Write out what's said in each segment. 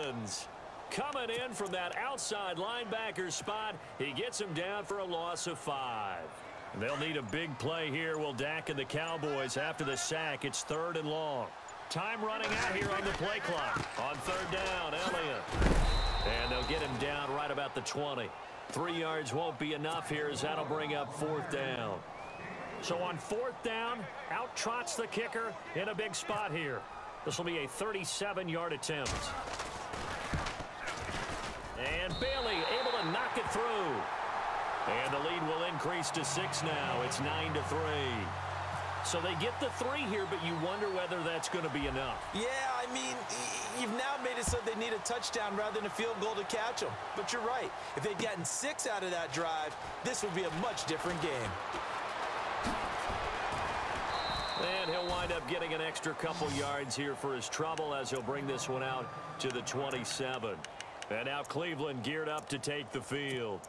Dolphins. Coming in from that outside linebacker spot, he gets him down for a loss of 5. They'll need a big play here. Will Dak and the Cowboys after the sack. It's 3rd and long. Time running out here on the play clock. On 3rd down, Elliott. And they'll get him down right about the 20. 3 yards won't be enough here as that'll bring up 4th down. So on 4th down, out trots the kicker in a big spot here. This will be a 37-yard attempt. And Bailey able to knock it through. And the lead will increase to 6 now. It's 9-3. So they get the 3 here, but you wonder whether that's going to be enough. Yeah, I mean, you've now made it so they need a touchdown rather than a field goal to catch them. But you're right. If they'd gotten 6 out of that drive, this would be a much different game. And he'll wind up getting an extra couple yards here for his trouble as he'll bring this one out to the 27. And now Cleveland geared up to take the field.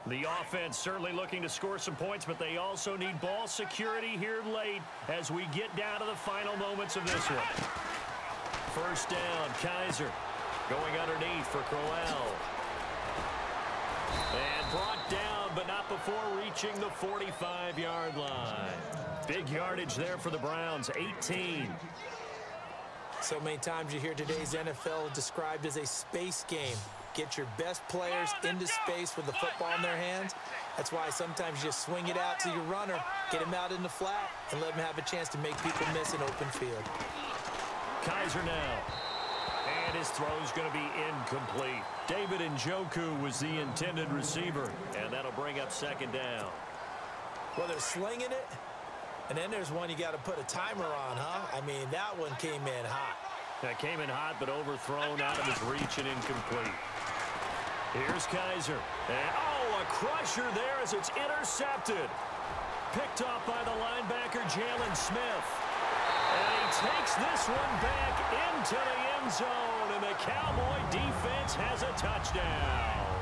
The offense certainly looking to score some points, but they also need ball security here late as we get down to the final moments of this one. 1st down, Kaiser going underneath for Crowell. And brought down, but not before reaching the 45-yard line. Big yardage there for the Browns, 18. So many times you hear today's NFL described as a space game. Get your best players into space with the football in their hands. That's why sometimes you just swing it out to your runner, get him out in the flat, and let him have a chance to make people miss an open field. Kaiser now. And his throw's going to be incomplete. David Njoku was the intended receiver, and that'll bring up 2nd down. Well, they're slinging it, and then there's one you got to put a timer on, huh? I mean, that one came in hot. That came in hot, but overthrown out of his reach and incomplete. Here's Kaiser. And, a crusher there as it's intercepted. Picked off by the linebacker, Jalen Smith. And he takes this one back into the end zone, and the Cowboy defense has a touchdown.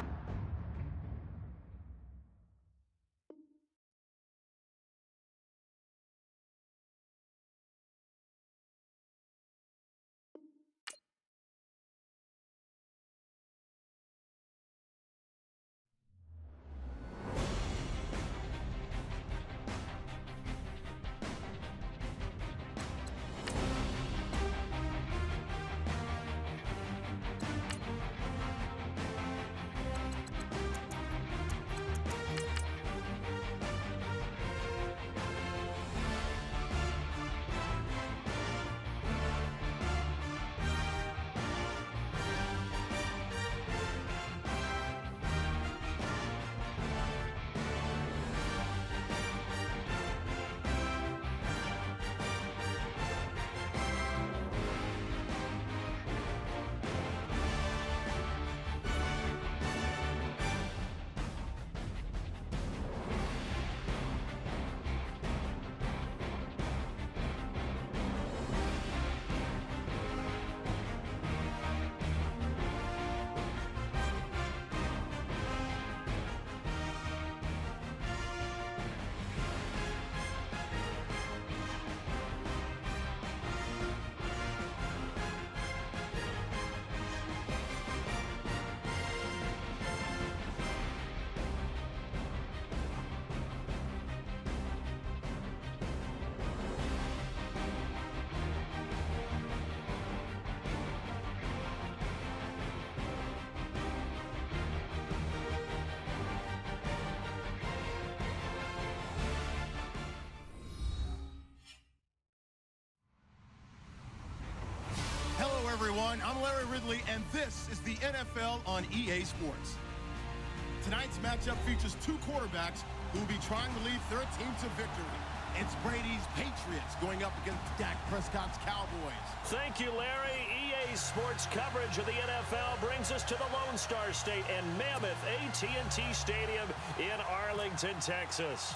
Everyone, I'm Larry Ridley, and this is the NFL on EA Sports. Tonight's matchup features 2 quarterbacks who will be trying to lead their team to victory. It's Brady's Patriots going up against Dak Prescott's Cowboys. Thank you, Larry. EA Sports coverage of the NFL brings us to the Lone Star State and Mammoth AT&T Stadium in Arlington, Texas.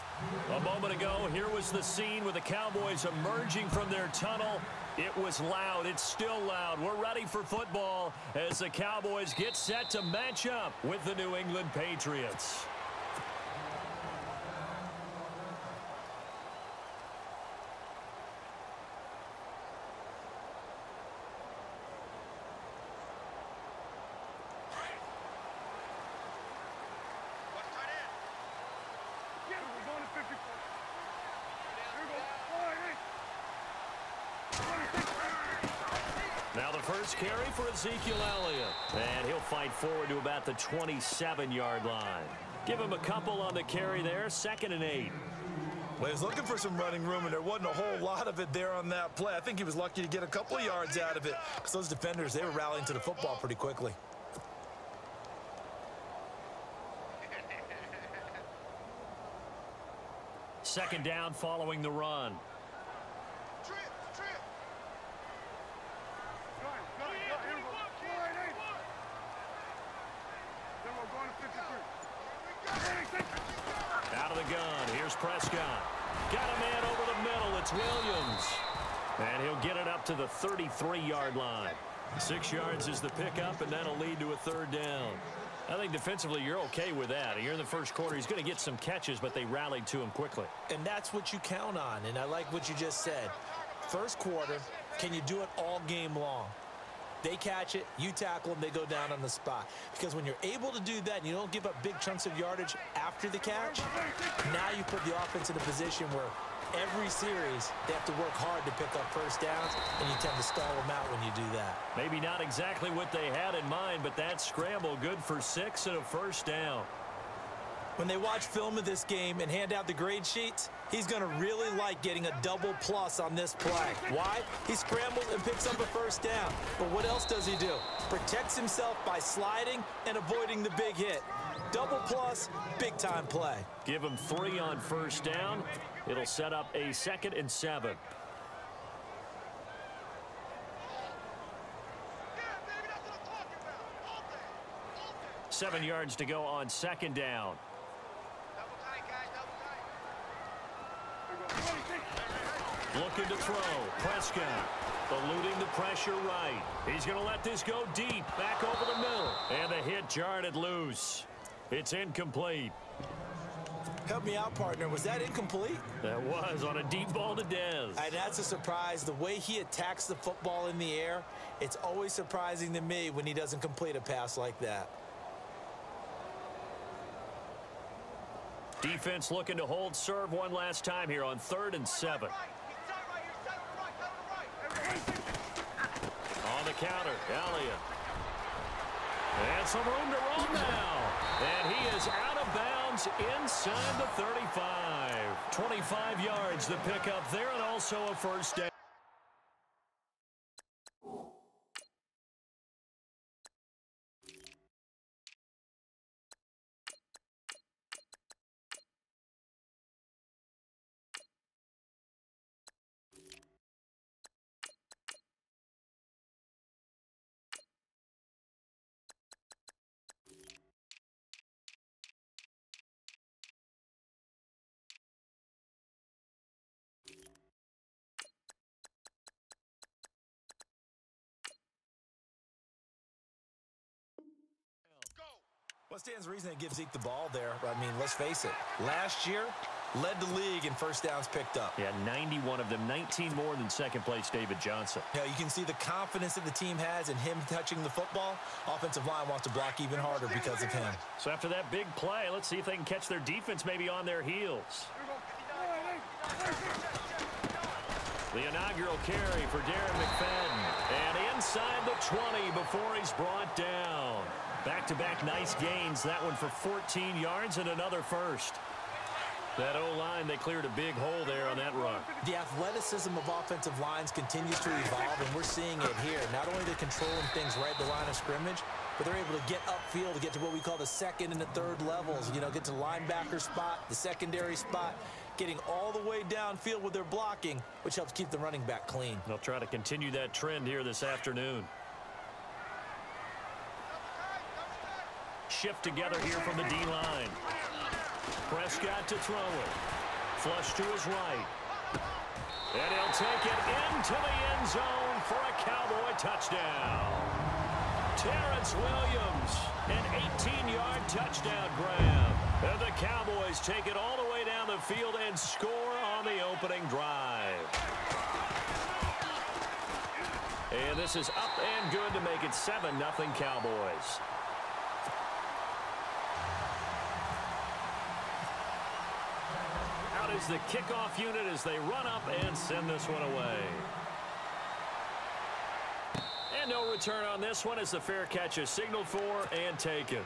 A moment ago, here was the scene with the Cowboys emerging from their tunnel. It was loud. It's still loud. We're ready for football as the Cowboys get set to match up with the New England Patriots. Now the first carry for Ezekiel Elliott. And he'll fight forward to about the 27-yard line. Give him a couple on the carry there, 2nd and 8. Well, he was looking for some running room, and there wasn't a whole lot of it there on that play. I think he was lucky to get a couple of yards out of it because those defenders, they were rallying to the football pretty quickly. Second down following the run. Out of the gun. Here's Prescott. Got a man over the middle. It's Williams. And he'll get it up to the 33-yard line. 6 yards is the pickup, and that'll lead to a 3rd down. I think defensively you're okay with that. You're in the first quarter. He's going to get some catches, but they rallied to him quickly. And that's what you count on, and I like what you just said. First quarter, can you do it all game long? They catch it, you tackle them, they go down on the spot. Because when you're able to do that and you don't give up big chunks of yardage after the catch, now you put the offense in a position where every series they have to work hard to pick up first downs, and you tend to stall them out when you do that. Maybe not exactly what they had in mind, but that scramble good for 6 and a 1st down. When they watch film of this game and hand out the grade sheets, he's going to really like getting a double plus on this play. Why? He scrambles and picks up a 1st down. But what else does he do? Protects himself by sliding and avoiding the big hit. Double plus, big-time play. Give him 3 on 1st down. It'll set up a 2nd and 7. Seven yards to go on 2nd down. Looking to throw. Prescott eluding the pressure right. He's going to let this go deep. Back over the middle. And the hit jarred it loose. It's incomplete. Help me out, partner. Was that incomplete? That was on a deep ball to Dez. And that's a surprise. The way he attacks the football in the air, it's always surprising to me when he doesn't complete a pass like that. Defense looking to hold serve one last time here on 3rd and 7. On the counter, Elliott. And some room to roll now. And he is out of bounds inside the 35. 25 yards to pick up there, and also a 1st down. What stands to reason they give Zeke the ball there? I mean, let's face it. Last year, led the league in 1st downs picked up. Yeah, 91 of them, 19 more than 2nd place David Johnson. Yeah, you can see the confidence that the team has in him touching the football. Offensive line wants to block even harder because of him. So after that big play, let's see if they can catch their defense maybe on their heels. The inaugural carry for Darren McFadden. And inside the 20 before he's brought down. Back-to-back nice gains. That one for 14 yards and another 1st. That O-line, they cleared a big hole there on that run. The athleticism of offensive lines continues to evolve, and we're seeing it here. Not only are they controlling things right at the line of scrimmage, but they're able to get upfield to get to what we call the 2nd and the 3rd levels. You know, get to the linebacker spot, the secondary spot, getting all the way downfield with their blocking, which helps keep the running back clean. They'll try to continue that trend here this afternoon. Shift together here from the D-line. Prescott to throw it. Flush to his right. And he'll take it into the end zone for a Cowboy touchdown. Terrence Williams, an 18-yard touchdown grab. And the Cowboys take it all the way down the field and score on the opening drive. And this is up and good to make it 7-0 Cowboys. Out is the kickoff unit as they run up and send this one away. And no return on this one as the fair catch is signaled for and taken.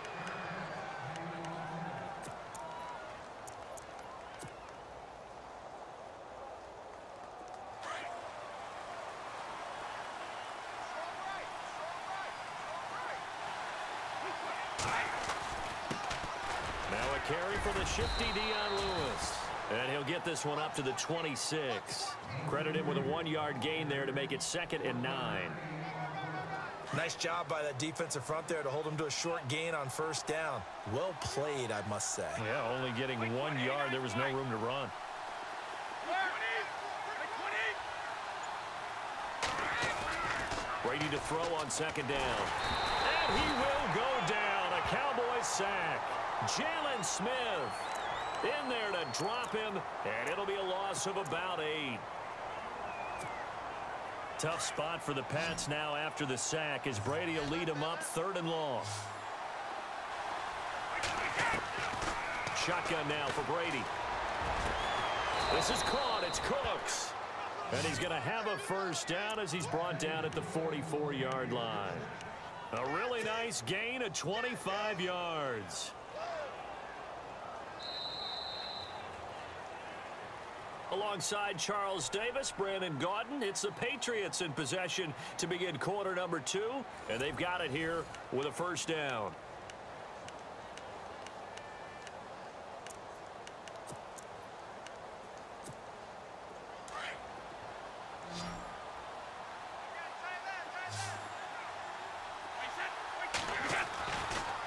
Now a carry for the shifty Dion Lewis. And he'll get this one up to the 26. Credit him with a 1-yard gain there to make it 2nd and 9. Nice job by that defensive front there to hold him to a short gain on 1st down. Well played, I must say. Yeah, only getting 1 yard. There was no room to run. Brady to throw on 2nd down. And he will go down. A Cowboys sack. Jalen Smith in there to drop him, and it'll be a loss of about 8. Tough spot for the Pats now after the sack as Brady will lead them up 3rd and long. Shotgun now for Brady. This is caught. It's Cooks. And he's going to have a 1st down as he's brought down at the 44-yard line. A really nice gain of 25 yards. Alongside Charles Davis, Brandon Gaudin, it's the Patriots in possession to begin quarter number 2, and they've got it here with a 1st down.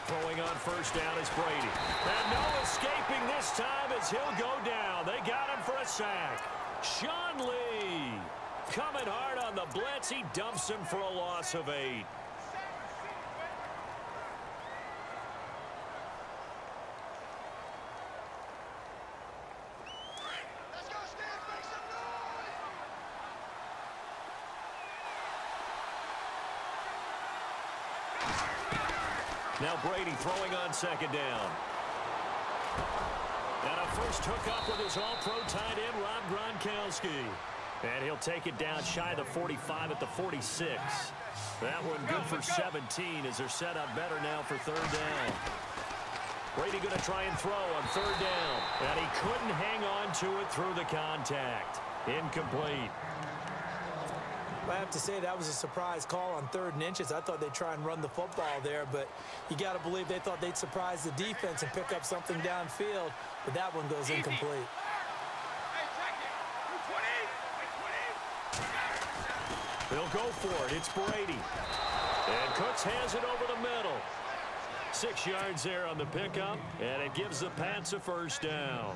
Throwing on 1st down is Brady. And no escaping this time as he'll go down. They got him for a sack. Sean Lee coming hard on the blitz. He dumps him for a loss of 8. Now Brady throwing on 2nd down. And a first hookup with his all-pro tight end, Rob Gronkowski. And he'll take it down shy of the 45 at the 46. That one good for 17 as they're set up better now for 3rd down. Brady going to try and throw on 3rd down. And he couldn't hang on to it through the contact. Incomplete. I have to say that was a surprise call on 3rd and inches. I thought they'd try and run the football there, but you got to believe they thought they'd surprise the defense and pick up something downfield, but that one goes incomplete. They'll go for it. It's Brady. And Cooks has it over the middle. 6 yards there on the pickup, and it gives the Pats a 1st down.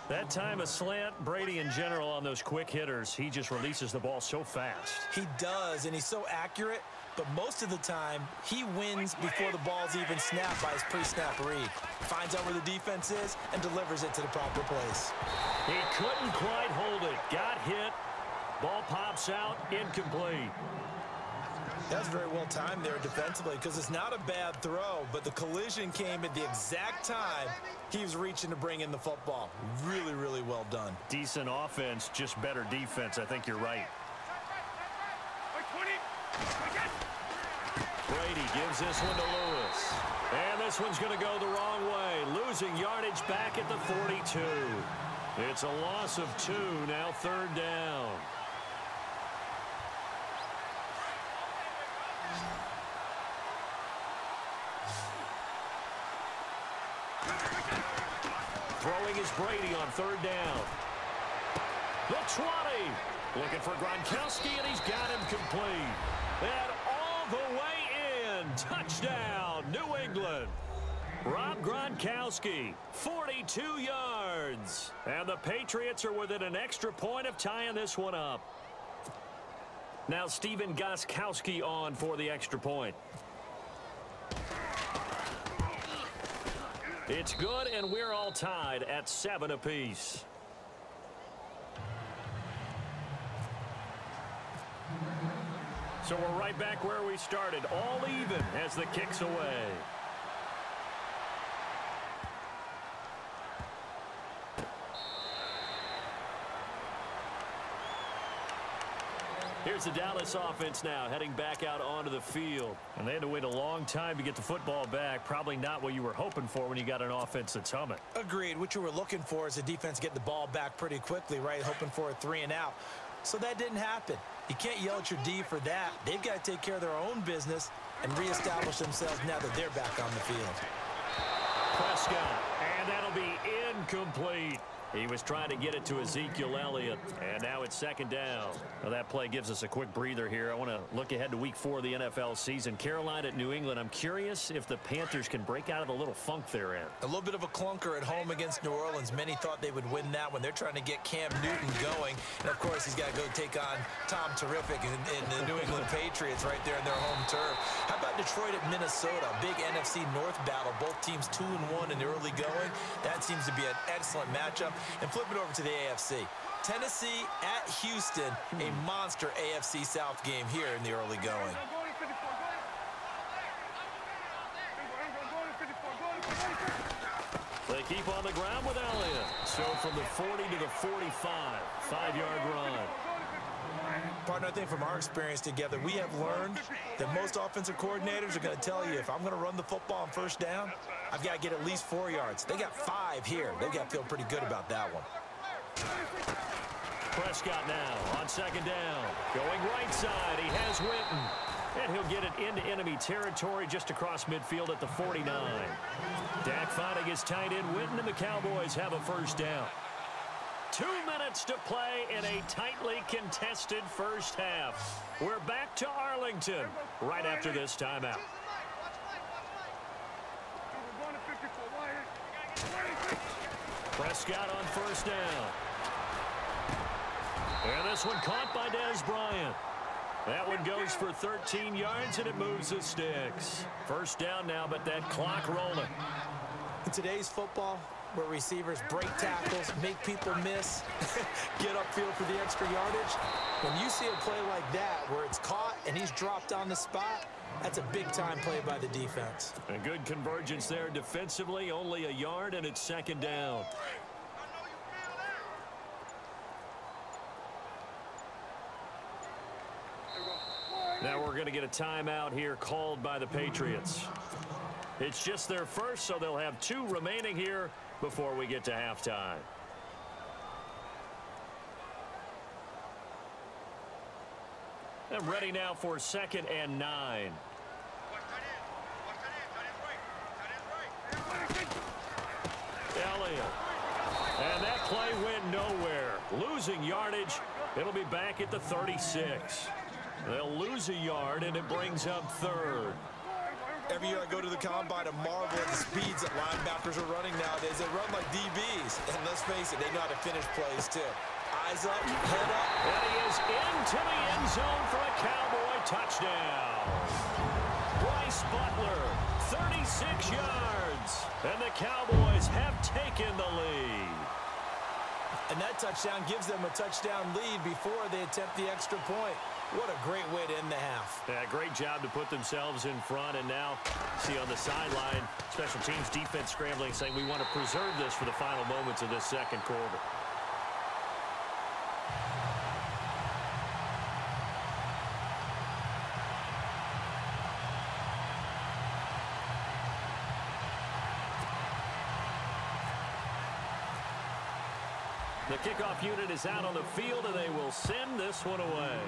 That time a slant, Brady in general on those quick hitters, he just releases the ball so fast. He does, and he's so accurate, but most of the time he wins before the ball's even snapped by his pre-snap read. Finds out where the defense is and delivers it to the proper place. He couldn't quite hold it. Got hit. Ball pops out, incomplete. That's very well timed there defensively because it's not a bad throw, but the collision came at the exact time he was reaching to bring in the football. Really, really well done. Decent offense, just better defense. I think you're right. Brady gives this one to Lewis. And this one's going to go the wrong way. Losing yardage back at the 42. It's a loss of 2, now 3rd down. Throwing is Brady on 3rd down. The 20. Looking for Gronkowski, and he's got him complete. And all the way in. Touchdown, New England. Rob Gronkowski, 42 yards. And the Patriots are within an extra point of tying this one up. Now Stephen Gostkowski on for the extra point. It's good, and we're all tied at 7 apiece. So we're right back where we started, all even as the kick's away. Here's Here's the Dallas offense now heading back out onto the field. And they had to wait a long time to get the football back. Probably not what you were hoping for when you got an offense that's humming. Agreed. What you were looking for is the defense getting the ball back pretty quickly, right? Hoping for a 3 and out. So that didn't happen. You can't yell at your D for that. They've got to take care of their own business and reestablish themselves now that they're back on the field. Prescott, and that'll be incomplete. He was trying to get it to Ezekiel Elliott, and now it's second down. Well, that play gives us a quick breather here. I want to look ahead to week 4 of the NFL season. Carolina at New England. I'm curious if the Panthers can break out of the little funk they're in. A little bit of a clunker at home against New Orleans. Many thought they would win that one. They're trying to get Cam Newton going. And, of course, he's got to go take on Tom Terrific in the New England Patriots right there in their home turf. How about Detroit at Minnesota? Big NFC North battle. Both teams 2-1 in the early going. That seems to be an excellent matchup. And flip it over to the AFC. Tennessee at Houston, a monster AFC South game here in the early going. They keep on the ground with Elliott. So from the 40 to the 45, 5-yard run. Partner, I think from our experience together, we have learned that most offensive coordinators are going to tell you, if I'm going to run the football on first down, I've got to get at least 4 yards. They got 5 here. They've got to feel pretty good about that one. Prescott now on second down. Going right side. He has Witten. And he'll get it into enemy territory just across midfield at the 49. Dak finding his tight end Witten, and the Cowboys have a first down. 2 minutes to play in a tightly contested first half. We're back to Arlington right after this timeout. Prescott on first down. And this one caught by Dez Bryant. That one goes for 13 yards, and it moves the sticks. First down now, but that clock rolling. In today's football, where receivers break tackles, make people miss, get upfield for the extra yardage, when you see a play like that where it's caught and he's dropped on the spot, that's a big-time play by the defense. A good convergence there defensively, only a yard, and it's second down. Now we're going to get a timeout here called by the Patriots. It's just their first, so they'll have 2 remaining here before we get to halftime. And ready now for 2nd and 9. Elliott. And that play went nowhere. Losing yardage. It'll be back at the 36. They'll lose a yard, and it brings up 3rd. Every year I go to the combine and marvel at the speeds that linebackers are running nowadays. They run like DBs. And let's face it, they know how to finish plays too. Eyes up, head up. And he is into the end zone for a Cowboy touchdown. Bryce Butler, 36 yards. And the Cowboys have taken the lead. And that touchdown gives them a touchdown lead before they attempt the extra point. What a great way to end the half. Yeah, great job to put themselves in front. And now, see on the sideline, special teams defense scrambling, saying we want to preserve this for the final moments of this second quarter. The kickoff unit is out on the field, and they will send this one away.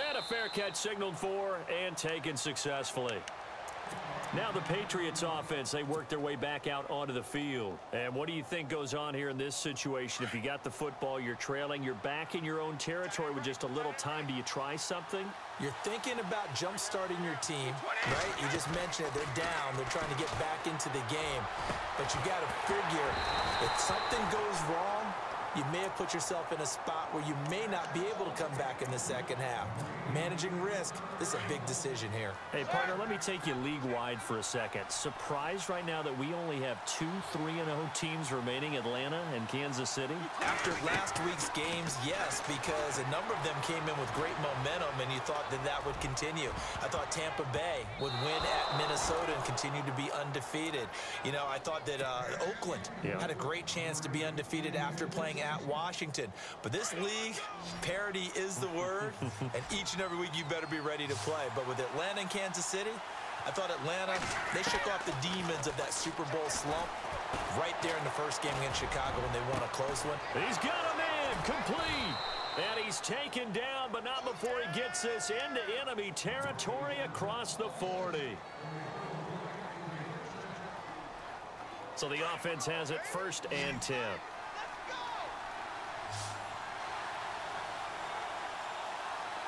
And a fair catch signaled for and taken successfully. Now the Patriots offense, they work their way back out onto the field. And what do you think goes on here in this situation? If you got the football, you're trailing, you're back in your own territory with just a little time. Do you try something? You're thinking about jump-starting your team, right? You just mentioned it. They're down. They're trying to get back into the game. But you got to figure, if something goes wrong, you may have put yourself in a spot where you may not be able to come back in the second half. Managing risk, this is a big decision here. Hey, partner, let me take you league-wide for a second. Surprised right now that we only have 2 3-0 teams remaining, Atlanta and Kansas City? After last week's games, yes, because a number of them came in with great momentum, and you thought that that would continue. I thought Tampa Bay would win at Minnesota and continue to be undefeated. You know, I thought that Oakland had a great chance to be undefeated after playing at Washington. But this league, parity is the word, and each and every week you better be ready to play. But with Atlanta and Kansas City, I thought Atlanta, they shook off the demons of that Super Bowl slump right there in the first game against Chicago when they won a close one. He's got a man complete. And he's taken down, but not before he gets this into enemy territory across the 40. So the offense has it 1st and 10.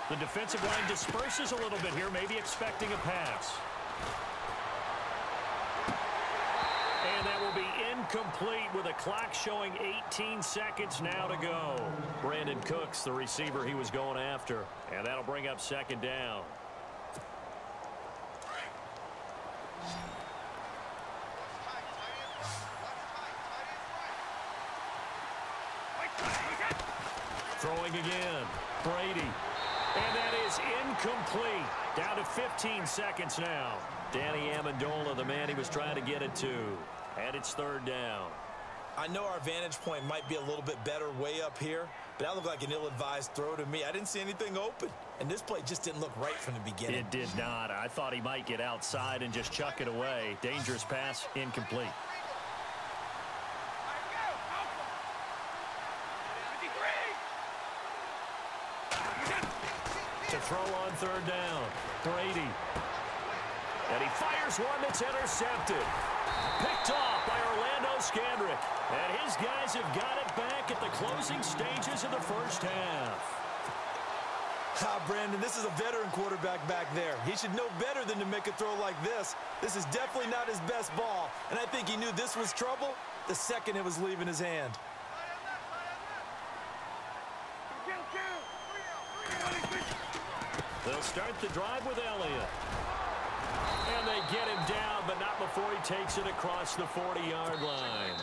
The defensive line disperses a little bit here, maybe expecting a pass. And that will be incomplete with a clock showing 18 seconds now to go. Brandon Cooks, the receiver he was going after. And that'll bring up 2nd down. Throwing again. Brady. And that is incomplete. Down to 15 seconds now. Danny Amendola, the man he was trying to get it to. And it's 3rd down. I know our vantage point might be a little bit better way up here, but that looked like an ill-advised throw to me. I didn't see anything open, and this play just didn't look right from the beginning. It did not. I thought he might get outside and just chuck it away. Dangerous pass, incomplete. To throw on 3rd down. Brady. And he fires one that's intercepted. Picked off by Orlando Scandrick. And his guys have got it back at the closing stages of the first half. Brandon, this is a veteran quarterback back there. He should know better than to make a throw like this. This is definitely not his best ball. And I think he knew this was trouble the second it was leaving his hand. They'll start the drive with Elliott. And they get him down, but not before he takes it across the 40-yard line.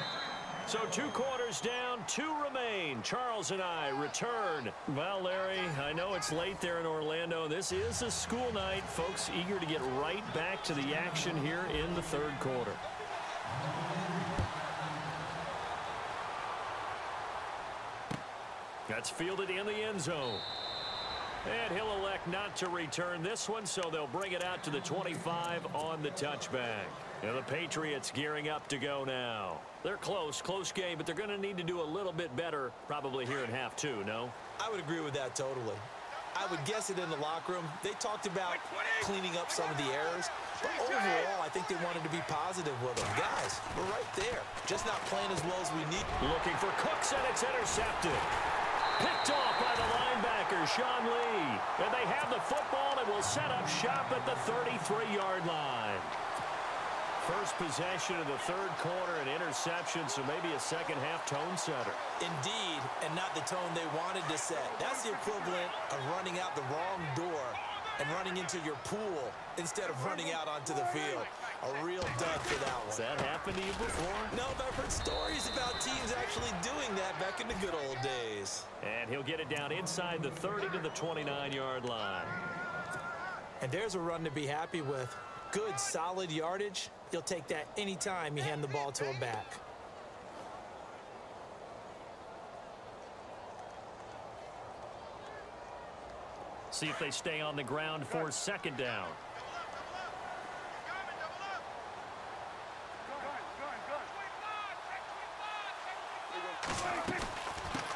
So 2 quarters down, 2 remain. Charles and I return. Well, Larry, I know it's late there in Orlando. This is a school night. Folks eager to get right back to the action here in the 3rd quarter. That's fielded in the end zone. And he'll elect not to return this one, so they'll bring it out to the 25 on the touchback. And the Patriots gearing up to go now. They're close game, but they're going to need to do a little bit better probably here in half 2, no? I would agree with that totally. I would guess it in the locker room. They talked about cleaning up some of the errors, but overall, I think they wanted to be positive with them. Guys, we're right there, just not playing as well as we need. Looking for Cooks, and it's intercepted. Picked off by the linebacker, Sean Lee. And they have the football and will set up shop at the 33-yard line. First possession of the 3rd quarter, an interception, so maybe a second-half tone setter. Indeed, and not the tone they wanted to set. That's the equivalent of running out the wrong door and running into your pool instead of running out onto the field. A real dud for that one. Has that happened to you before? No, but I've heard stories about teams actually doing that back in the good old days. And he'll get it down inside the 30 to the 29-yard line. And there's a run to be happy with. Good, solid yardage. You'll take that anytime you hand the ball to a back. See if they stay on the ground for 2nd down.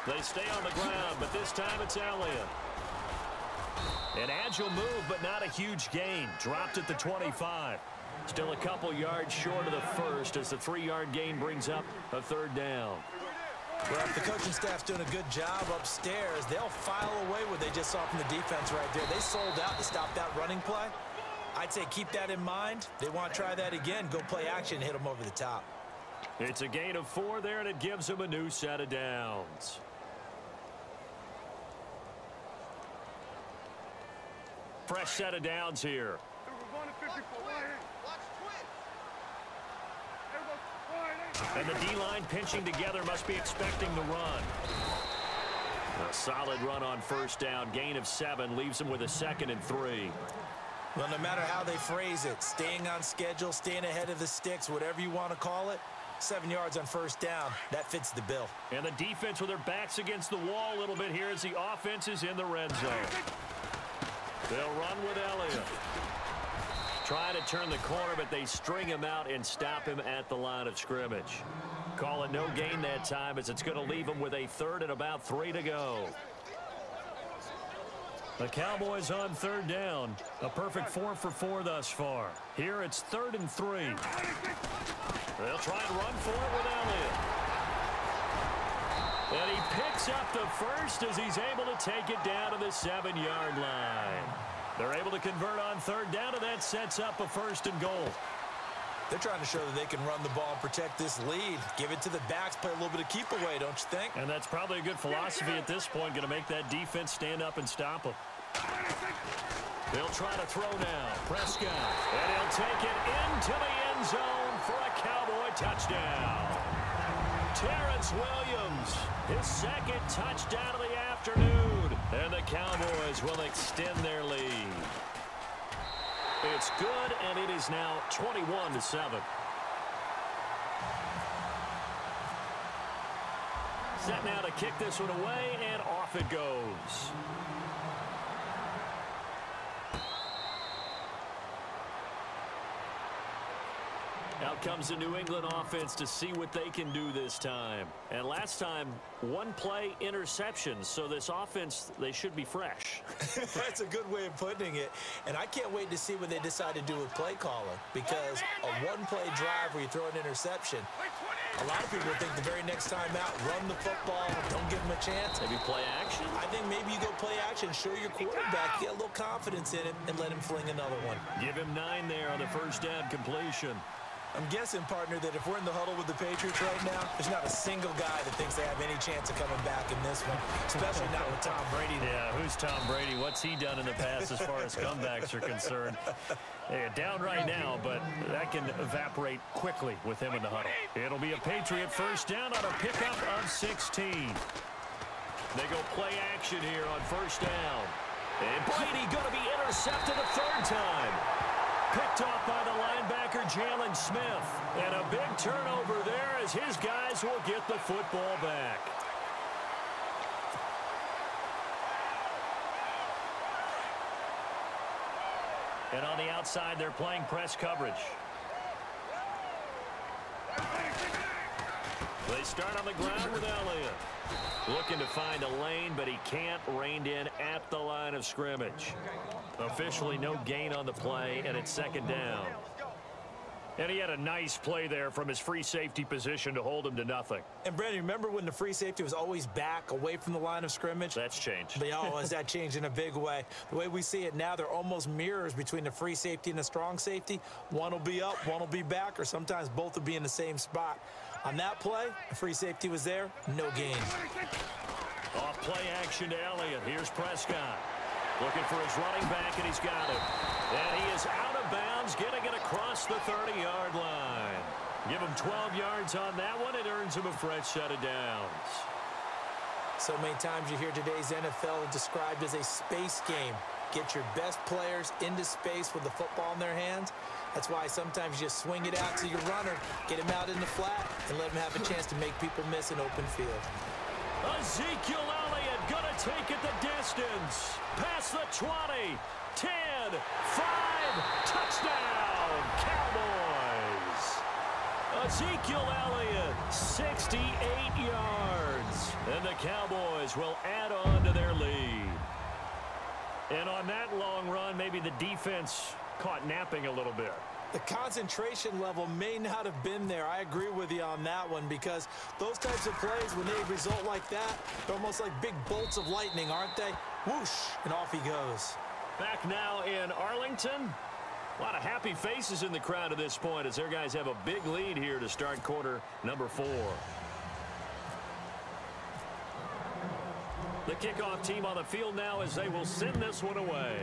They stay on the ground, but this time it's Elliott. An agile move, but not a huge gain. Dropped at the 25. Still a couple yards short of the first as the 3-yard gain brings up a 3rd down. Well, if the coaching staff's doing a good job upstairs, they'll file away what they just saw from the defense right there. They sold out to stop that running play. I'd say keep that in mind. They want to try that again. Go play action, hit them over the top. It's a gain of 4 there, and it gives them a new set of downs. Fresh set of downs here. And the D-line pinching together, must be expecting the run. A solid run on first down. Gain of 7 leaves them with a 2nd and 3. Well, no matter how they phrase it, staying on schedule, staying ahead of the sticks, whatever you want to call it, 7 yards on first down, that fits the bill. And the defense with their backs against the wall a little bit here as the offense is in the red zone. They'll run with Elliott. Try to turn the corner, but they string him out and stop him at the line of scrimmage. Call it no gain that time as it's going to leave him with a 3rd and about 3 to go. The Cowboys on 3rd down. A perfect 4 for 4 thus far. Here it's 3rd and 3. They'll try and run for it with Elliott. And he picks up the first as he's able to take it down to the 7-yard line. They're able to convert on 3rd down, and that sets up a 1st and goal. They're trying to show that they can run the ball and protect this lead. Give it to the backs, play a little bit of keep away, don't you think? And that's probably a good philosophy at this point, going to make that defense stand up and stop them. They'll try to throw now. Prescott. And he'll take it into the end zone for a Cowboy touchdown. Terrence Williams, his 2nd touchdown of the afternoon. And the Cowboys will extend their lead. It's good, and it is now 21-7. Set now to kick this one away, and off it goes. Out comes the New England offense to see what they can do this time. And last time, 1 play interception. So this offense, they should be fresh. That's a good way of putting it. And I can't wait to see what they decide to do with play calling. Because a 1-play drive where you throw an interception, a lot of people think the very next time out, run the football, don't give them a chance. Maybe play action? I think maybe you go play action, show your quarterback, get a little confidence in him, and let him fling another one. Give him 9 there on the first down completion. I'm guessing, partner, that if we're in the huddle with the Patriots right now, there's not a single guy that thinks they have any chance of coming back in this one, especially not with Tom Brady. Yeah, who's Tom Brady? What's he done in the past as far as comebacks are concerned? Yeah, down right now, but that can evaporate quickly with him in the huddle. It'll be a Patriot first down on a pickup of 16. They go play action here on first down. And Brady going to be intercepted a 3rd time. Picked off by the linebacker, Jalen Smith. And a big turnover there as his guys will get the football back. And on the outside, they're playing press coverage. They start on the ground with Elliott. Looking to find a lane, but he can't. Reined in at the line of scrimmage. Officially no gain on the play, and it's 2nd down. And he had a nice play there from his free safety position to hold him to nothing. And, Brandon, remember when the free safety was always back away from the line of scrimmage? That's changed. But, oh, has that changed in a big way? The way we see it now, they're almost mirrors between the free safety and the strong safety. One will be up, one will be back, or sometimes both will be in the same spot. On that play, the free safety was there, no gain. Off play action to Elliott. Here's Prescott. Looking for his running back, and he's got it. And he is out of bounds, getting it across the 30-yard line. Give him 12 yards on that one. It earns him a fresh set of downs. So many times you hear today's NFL described as a space game. Get your best players into space with the football in their hands. That's why sometimes you just swing it out to your runner, get him out in the flat, and let him have a chance to make people miss an open field. Ezekiel Elliott going to take it the distance. Past the 20, 10, 5, touchdown, Cowboys. Ezekiel Elliott, 68 yards. And the Cowboys will add on to their lead. And on that long run, maybe the defense caught napping a little bit. The concentration level may not have been there. I agree with you on that one because those types of plays, when they result like that, they're almost like big bolts of lightning, aren't they? Whoosh, and off he goes. Back now in Arlington. A lot of happy faces in the crowd at this point as their guys have a big lead here to start quarter number 4. The kickoff team on the field now as they will send this one away.